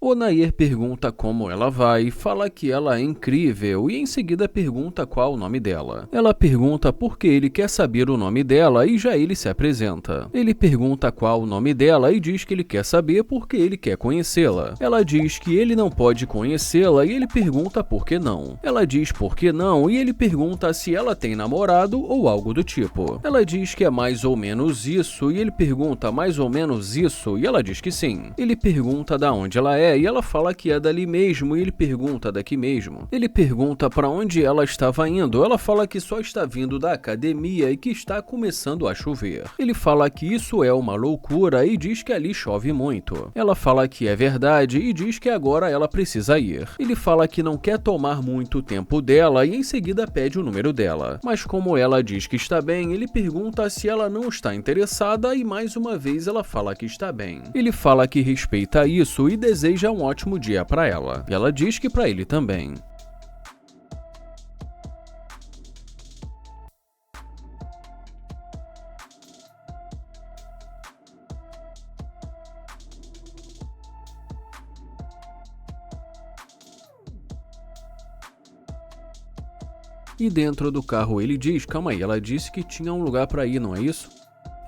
O Nair pergunta como ela vai, fala que ela é incrível e em seguida pergunta qual o nome dela. Ela pergunta por que ele quer saber o nome dela e já ele se apresenta. Ele pergunta qual o nome dela e diz que ele quer saber porque ele quer conhecê-la. Ela diz que ele não pode conhecê-la e ele pergunta por que não. Ela diz por que não e ele pergunta se ela tem namorado ou algo do tipo. Ela diz que é mais ou menos isso e ele pergunta mais ou menos isso e ela diz que sim. Ele pergunta da onde ela é e ela fala que é dali mesmo e ele pergunta daqui mesmo. Ele pergunta para onde ela estava indo. Ela fala que só está vindo da academia e que está começando a chover. Ele fala que isso é uma loucura e diz que ali chove muito. Ela fala que é verdade e diz que agora ela precisa ir. Ele fala que não quer tomar muito tempo dela e em seguida pede o número dela. Mas como ela diz que está bem, ele pergunta se ela não está interessada e mais uma vez ela fala que está bem. Ele fala que respeita isso e deseja um ótimo dia para ela. E ela diz que para ele também. E dentro do carro ele diz, calma aí, ela disse que tinha um lugar para ir, não é isso?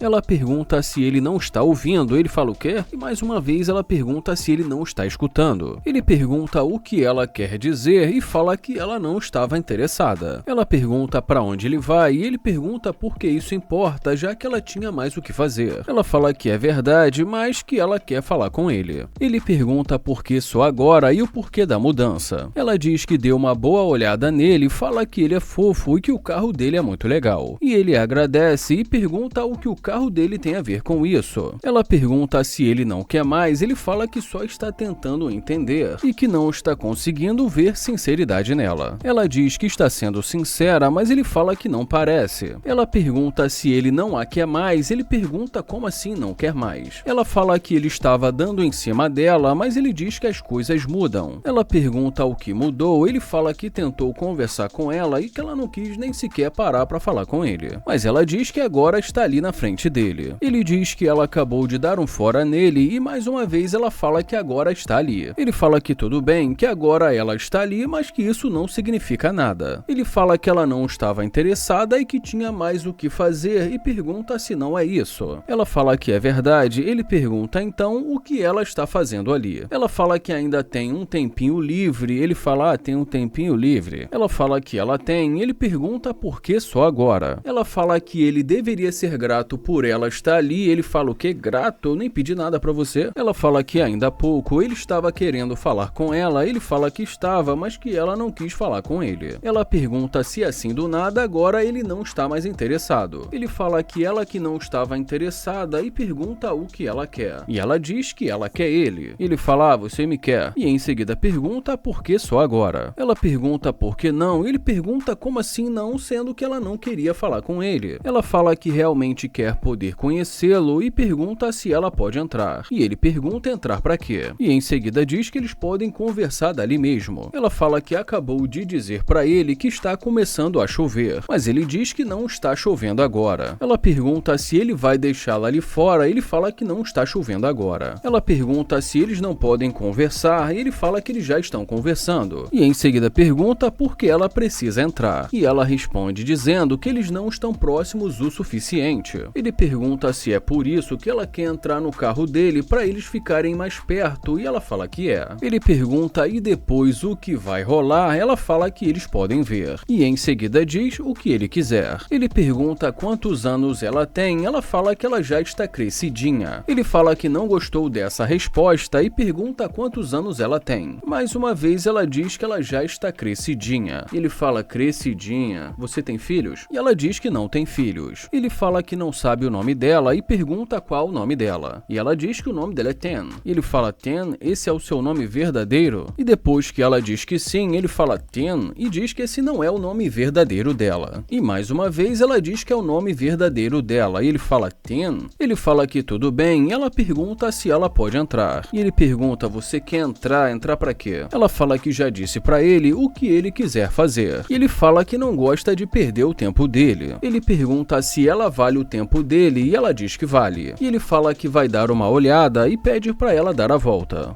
Ela pergunta se ele não está ouvindo, ele fala o quê? E mais uma vez ela pergunta se ele não está escutando. Ele pergunta o que ela quer dizer e fala que ela não estava interessada. Ela pergunta para onde ele vai e ele pergunta por que isso importa, já que ela tinha mais o que fazer. Ela fala que é verdade, mas que ela quer falar com ele. Ele pergunta por que só agora e o porquê da mudança. Ela diz que deu uma boa olhada nele, fala que ele é fofo e que o carro dele é muito legal. E ele agradece e pergunta o que o carro dele tem a ver com isso. Ela pergunta se ele não quer mais, ele fala que só está tentando entender e que não está conseguindo ver sinceridade nela. Ela diz que está sendo sincera, mas ele fala que não parece. Ela pergunta se ele não a quer mais, ele pergunta como assim não quer mais. Ela fala que ele estava dando em cima dela, mas ele diz que as coisas mudam. Ela pergunta o que mudou, ele fala que tentou conversar com ela e que ela não quis nem sequer parar para falar com ele. Mas ela diz que agora está ali na frente dele. Ele diz que ela acabou de dar um fora nele e mais uma vez ela fala que agora está ali. Ele fala que tudo bem, que agora ela está ali, mas que isso não significa nada. Ele fala que ela não estava interessada e que tinha mais o que fazer e pergunta se não é isso. Ela fala que é verdade, ele pergunta então o que ela está fazendo ali. Ela fala que ainda tem um tempinho livre, ele fala, tem um tempinho livre. Ela fala que ela tem, ele pergunta por que só agora. Ela fala que ele deveria ser grato por ela estar ali, ele fala o que? Grato? Eu nem pedi nada pra você. Ela fala que ainda há pouco ele estava querendo falar com ela, ele fala que estava, mas que ela não quis falar com ele. Ela pergunta se assim do nada agora ele não está mais interessado. Ele fala que ela que não estava interessada e pergunta o que ela quer. E ela diz que ela quer ele. Ele fala, você me quer. E em seguida pergunta por que só agora. Ela pergunta por que não, ele pergunta como assim não, sendo que ela não queria falar com ele. Ela fala que realmente quer poder conhecê-lo e pergunta se ela pode entrar. E ele pergunta entrar pra quê? E em seguida diz que eles podem conversar dali mesmo. Ela fala que acabou de dizer pra ele que está começando a chover, mas ele diz que não está chovendo agora. Ela pergunta se ele vai deixá-la ali fora, ele fala que não está chovendo agora. Ela pergunta se eles não podem conversar e ele fala que eles já estão conversando. E em seguida pergunta por que ela precisa entrar. E ela responde dizendo que eles não estão próximos o suficiente. Ele pergunta se é por isso que ela quer entrar no carro dele para eles ficarem mais perto e ela fala que é. Ele pergunta e depois o que vai rolar, ela fala que eles podem ver. E em seguida diz o que ele quiser. Ele pergunta quantos anos ela tem, ela fala que ela já está crescidinha. Ele fala que não gostou dessa resposta e pergunta quantos anos ela tem. Mais uma vez ela diz que ela já está crescidinha. Ele fala crescidinha, você tem filhos? E ela diz que não tem filhos. Ele fala que não sabe o nome dela e pergunta qual o nome dela. E ela diz que o nome dela é Ten. Ele fala, Ten, esse é o seu nome verdadeiro? E depois que ela diz que sim, ele fala Ten e diz que esse não é o nome verdadeiro dela. E mais uma vez ela diz que é o nome verdadeiro dela. E ele fala Ten. Ele fala que tudo bem e ela pergunta se ela pode entrar. E ele pergunta, você quer entrar? Entrar pra quê? Ela fala que já disse pra ele o que ele quiser fazer. E ele fala que não gosta de perder o tempo dele. Ele pergunta se ela vale o tempo dele e ela diz que vale. E ele fala que vai dar uma olhada e pede pra ela dar a volta.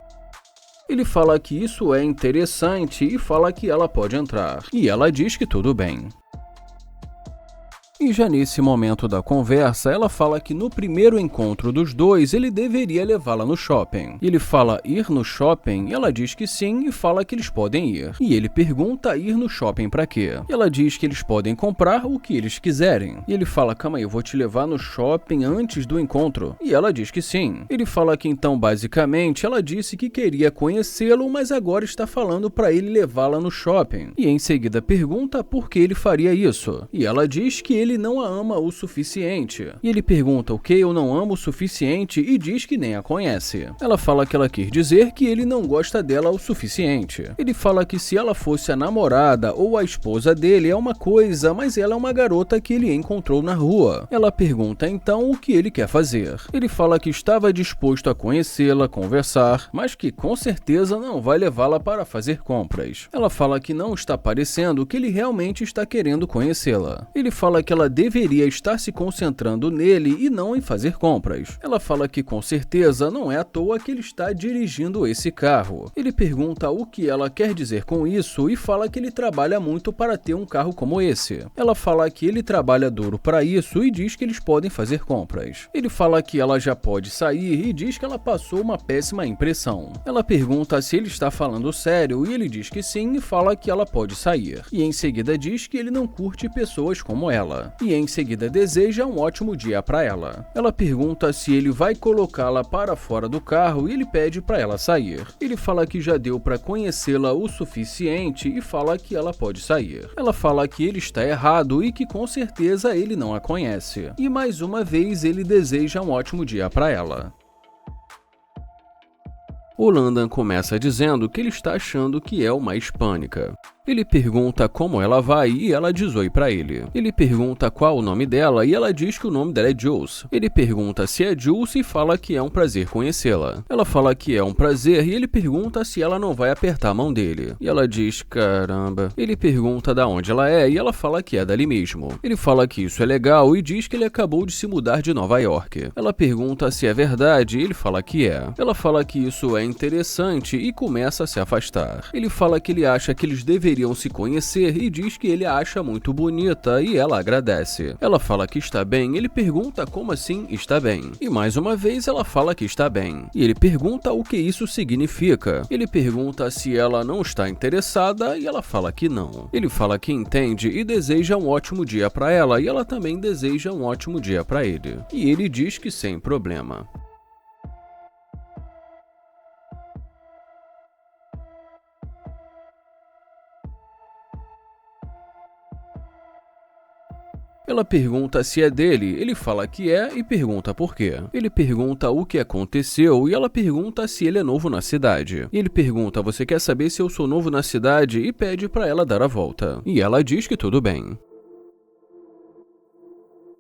Ele fala que isso é interessante e fala que ela pode entrar. E ela diz que tudo bem. E já nesse momento da conversa, ela fala que no primeiro encontro dos dois, ele deveria levá-la no shopping. Ele fala ir no shopping, ela diz que sim e fala que eles podem ir. E ele pergunta ir no shopping pra quê? Ela diz que eles podem comprar o que eles quiserem. E ele fala, calma aí, eu vou te levar no shopping antes do encontro. E ela diz que sim. Ele fala que então, basicamente, ela disse que queria conhecê-lo, mas agora está falando pra ele levá-la no shopping. E em seguida pergunta por que ele faria isso. E ela diz que ele não a ama o suficiente. E ele pergunta o que eu não amo o suficiente e diz que nem a conhece. Ela fala que ela quer dizer que ele não gosta dela o suficiente. Ele fala que se ela fosse a namorada ou a esposa dele é uma coisa, mas ela é uma garota que ele encontrou na rua. Ela pergunta então o que ele quer fazer. Ele fala que estava disposto a conhecê-la, conversar, mas que com certeza não vai levá-la para fazer compras. Ela fala que não está parecendo que ele realmente está querendo conhecê-la. Ele fala que ela deveria estar se concentrando nele e não em fazer compras. Ela fala que com certeza não é à toa que ele está dirigindo esse carro. Ele pergunta o que ela quer dizer com isso e fala que ele trabalha muito para ter um carro como esse. Ela fala que ele trabalha duro para isso e diz que eles podem fazer compras. Ele fala que ela já pode sair e diz que ela passou uma péssima impressão. Ela pergunta se ele está falando sério e ele diz que sim e fala que ela pode sair. E em seguida diz que ele não curte pessoas como ela. E em seguida deseja um ótimo dia para ela. Ela pergunta se ele vai colocá-la para fora do carro e ele pede para ela sair. Ele fala que já deu para conhecê-la o suficiente e fala que ela pode sair. Ela fala que ele está errado e que com certeza ele não a conhece. E mais uma vez ele deseja um ótimo dia para ela. O Landon começa dizendo que ele está achando que é uma hispânica. Ele pergunta como ela vai e ela diz oi pra ele. Ele pergunta qual o nome dela e ela diz que o nome dela é Jules. Ele pergunta se é Jules e fala que é um prazer conhecê-la. Ela fala que é um prazer e ele pergunta se ela não vai apertar a mão dele. E ela diz, caramba. Ele pergunta da onde ela é e ela fala que é dali mesmo. Ele fala que isso é legal e diz que ele acabou de se mudar de Nova York. Ela pergunta se é verdade e ele fala que é. Ela fala que isso é interessante e começa a se afastar. Ele fala que ele acha que eles deveriam se conhecer e diz que ele a acha muito bonita e ela agradece. Ela fala que está bem, ele pergunta como assim está bem. E mais uma vez ela fala que está bem. E ele pergunta o que isso significa. Ele pergunta se ela não está interessada e ela fala que não. Ele fala que entende e deseja um ótimo dia para ela e ela também deseja um ótimo dia para ele. E ele diz que sem problema. Ela pergunta se é dele, ele fala que é e pergunta por quê. Ele pergunta o que aconteceu e ela pergunta se ele é novo na cidade. Ele pergunta, você quer saber se eu sou novo na cidade? E pede para ela dar a volta. E ela diz que tudo bem.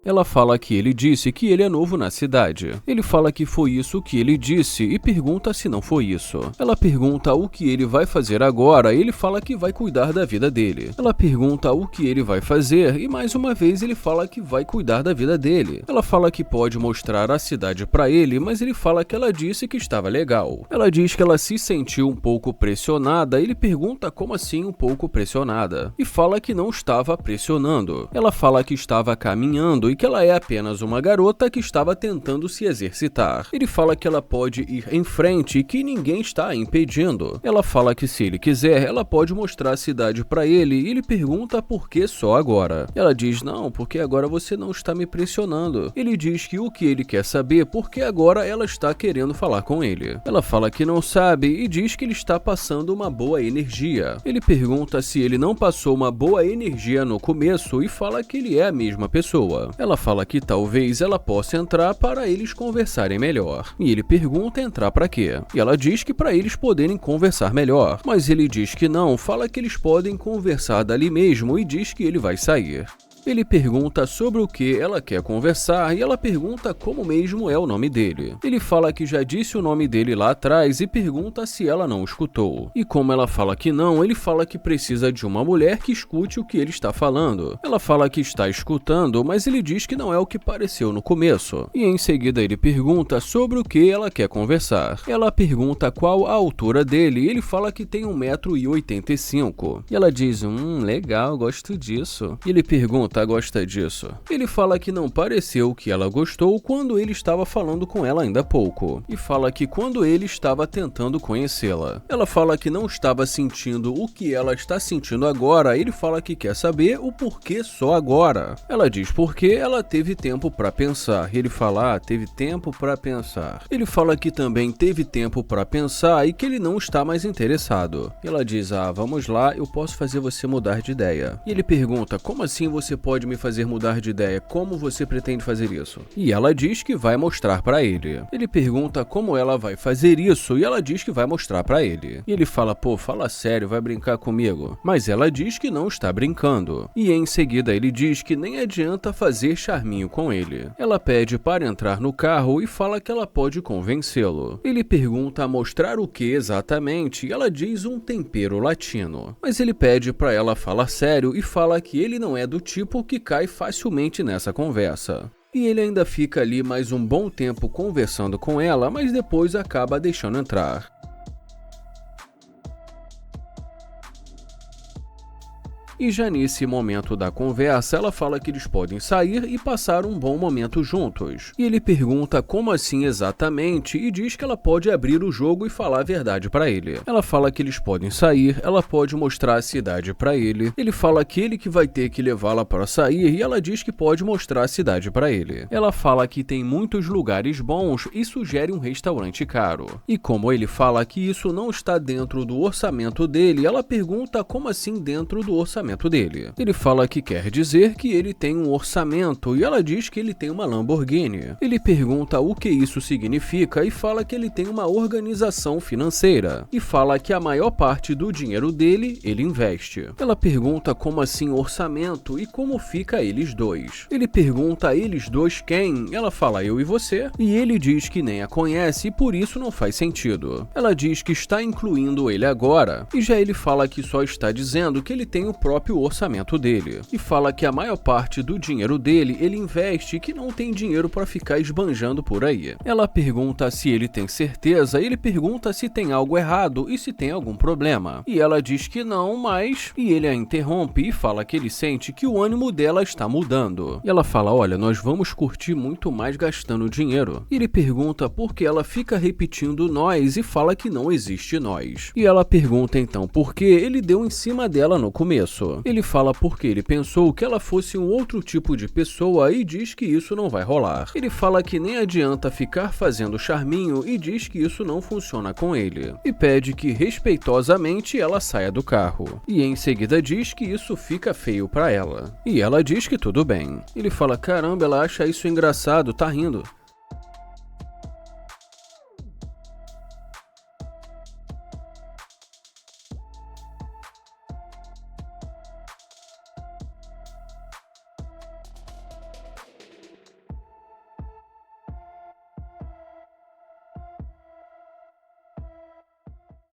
Ela fala que ele disse que ele é novo na cidade. Ele fala que foi isso que ele disse e pergunta se não foi isso. Ela pergunta o que ele vai fazer agora e ele fala que vai cuidar da vida dele. Ela pergunta o que ele vai fazer e mais uma vez ele fala que vai cuidar da vida dele. Ela fala que pode mostrar a cidade pra ele, mas ele fala que ela disse que estava legal. Ela diz que ela se sentiu um pouco pressionada e ele pergunta como assim um pouco pressionada. E fala que não estava pressionando. Ela fala que estava caminhando e que ela é apenas uma garota que estava tentando se exercitar. Ele fala que ela pode ir em frente e que ninguém está a impedindo. Ela fala que se ele quiser, ela pode mostrar a cidade para ele e ele pergunta por que só agora. Ela diz, não, porque agora você não está me pressionando. Ele diz que o que ele quer saber porque agora ela está querendo falar com ele. Ela fala que não sabe e diz que ele está passando uma boa energia. Ele pergunta se ele não passou uma boa energia no começo e fala que ele é a mesma pessoa. Ela fala que talvez ela possa entrar para eles conversarem melhor. E ele pergunta entrar para quê? E ela diz que para eles poderem conversar melhor. Mas ele diz que não, fala que eles podem conversar dali mesmo e diz que ele vai sair. Ele pergunta sobre o que ela quer conversar e ela pergunta como mesmo é o nome dele. Ele fala que já disse o nome dele lá atrás e pergunta se ela não escutou. E como ela fala que não, ele fala que precisa de uma mulher que escute o que ele está falando. Ela fala que está escutando, mas ele diz que não é o que pareceu no começo. E em seguida ele pergunta sobre o que ela quer conversar. Ela pergunta qual a altura dele e ele fala que tem 1,85 m. E ela diz, legal, gosto disso. E ele pergunta, gosta disso? Ele fala que não pareceu que ela gostou quando ele estava falando com ela ainda há pouco. E fala que quando ele estava tentando conhecê-la. Ela fala que não estava sentindo o que ela está sentindo agora. Ele fala que quer saber o porquê só agora. Ela diz porque ela teve tempo para pensar. Ele fala, teve tempo para pensar. Ele fala que também teve tempo para pensar e que ele não está mais interessado. Ela diz, vamos lá, eu posso fazer você mudar de ideia. E ele pergunta, como assim você pode me fazer mudar de ideia? Como você pretende fazer isso? E ela diz que vai mostrar para ele. Ele pergunta como ela vai fazer isso e ela diz que vai mostrar para ele. E ele fala, fala sério, vai brincar comigo? Mas ela diz que não está brincando. E em seguida ele diz que nem adianta fazer charminho com ele. Ela pede para entrar no carro e fala que ela pode convencê-lo. Ele pergunta a mostrar o que exatamente e ela diz um tempero latino. Mas ele pede para ela falar sério e fala que ele não é do tipo que cai facilmente nessa conversa. E ele ainda fica ali mais um bom tempo conversando com ela, mas depois acaba deixando entrar. E já nesse momento da conversa, ela fala que eles podem sair e passar um bom momento juntos. E ele pergunta como assim exatamente e diz que ela pode abrir o jogo e falar a verdade pra ele. Ela fala que eles podem sair, ela pode mostrar a cidade pra ele. Ele fala que ele que vai ter que levá-la para sair e ela diz que pode mostrar a cidade pra ele. Ela fala que tem muitos lugares bons e sugere um restaurante caro. E como ele fala que isso não está dentro do orçamento dele, ela pergunta como assim dentro do orçamento dele. Ele fala que quer dizer que ele tem um orçamento e ela diz que ele tem uma Lamborghini. Ele pergunta o que isso significa e fala que ele tem uma organização financeira e fala que a maior parte do dinheiro dele ele investe. Ela pergunta como assim orçamento e como fica eles dois. Ele pergunta a eles dois quem? Ela fala eu e você e ele diz que nem a conhece e por isso não faz sentido. Ela diz que está incluindo ele agora e já ele fala que só está dizendo que ele tem o próprio orçamento dele e fala que a maior parte do dinheiro dele ele investe e que não tem dinheiro para ficar esbanjando por aí. Ela pergunta se ele tem certeza, ele pergunta se tem algo errado e se tem algum problema. E ela diz que não, e ele a interrompe e fala que ele sente que o ânimo dela está mudando. E ela fala, olha, nós vamos curtir muito mais gastando dinheiro. E ele pergunta por que ela fica repetindo nós e fala que não existe nós. E ela pergunta então por que ele deu em cima dela no começo. Ele fala porque ele pensou que ela fosse um outro tipo de pessoa e diz que isso não vai rolar. Ele fala que nem adianta ficar fazendo charminho e diz que isso não funciona com ele. E pede que respeitosamente ela saia do carro. E em seguida diz que isso fica feio pra ela. E ela diz que tudo bem. Ele fala, caramba, ela acha isso engraçado, tá rindo.